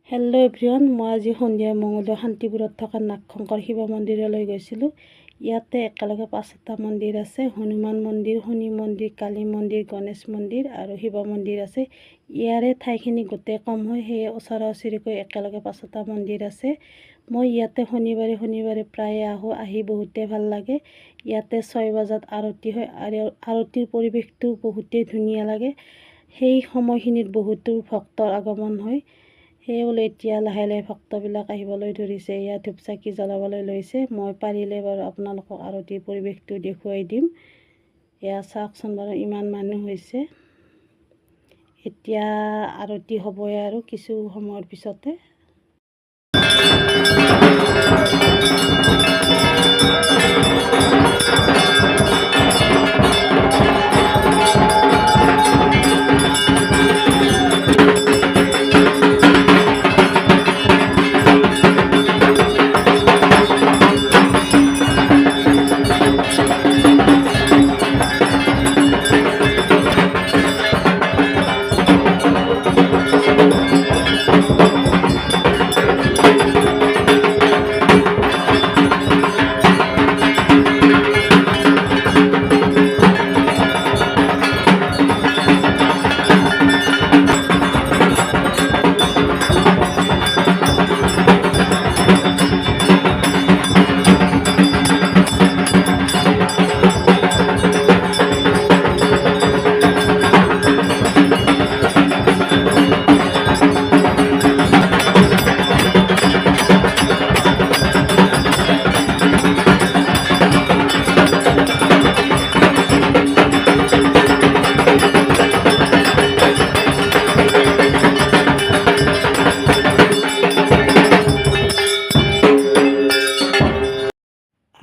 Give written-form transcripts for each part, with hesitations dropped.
Hello' everyone, মই আজি সন্ধিয়া মঙলদৈ শান্তিপুৰত থকা নাগশংকৰ শিৱ মন্দিৰলৈ গৈছিলোঁ। ইয়াতে একেলগে 5টা মন্দিৰ আছে। হনুমান মন্দিৰ, শনি মন্দিৰ, কালী মন্দিৰ, গণেশ মন্দিৰ আৰু শিৱ মন্দিৰ আছে। ইয়াৰে ঠাইখিনি গোটেই কম হয়, সেয়ে ওচৰা ওচৰিকৈ একেলগে 5টা মন্দিৰ আছে। মই ইয়াতে শনিবাৰে প্ৰায়ে আহি বহুতেই ভাল লাগে। ইয়াতে 6 বজাত আৰতি হয় আৰু আৰতিৰ পৰিৱেশটো বহুতেই ধুনীয়া লাগে। সেই সময়খিনিত বহুতো ভক্তৰ আগমন হয়। সেয়ে বোলে এতিয়া লাহে লাহে ভক্তবিলাক আহিবলৈ ধৰিছে। ইয়াত ধূপ চাকি জ্বলাবলৈ লৈছে। মই পাৰিলে বাৰু আপোনালোকক আৰতিৰ পৰিৱেশটো দেখুৱাই দিম। এয়া চাওকচোন বাৰু, ইমান মানুহ হৈছে। এতিয়া আৰতি হ'বই আৰু কিছু সময়ৰ পিছতে।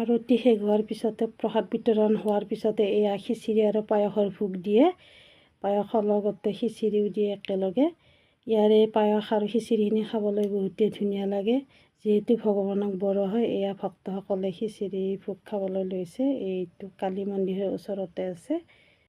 আৰতি শেষ হোৱাৰ পিছতে প্ৰসাদ বিতৰণ হোৱাৰ পিছতে এয়া খিচিৰি আৰু পায়সৰ ভোগ দিয়ে। পায়সৰ লগতে খিচিৰিও দিয়ে একেলগে। ইয়াৰে পায়স আৰু খিচিৰিখিনি খাবলৈ বহুতেই ধুনীয়া লাগে। যিহেতু ভগৱানক বৰোৱা হয়, এয়া ভক্তসকলে খিচিৰি ভোগ খাবলৈ লৈছে। এইটো কালী মন্দিৰৰ ওচৰতে আছে।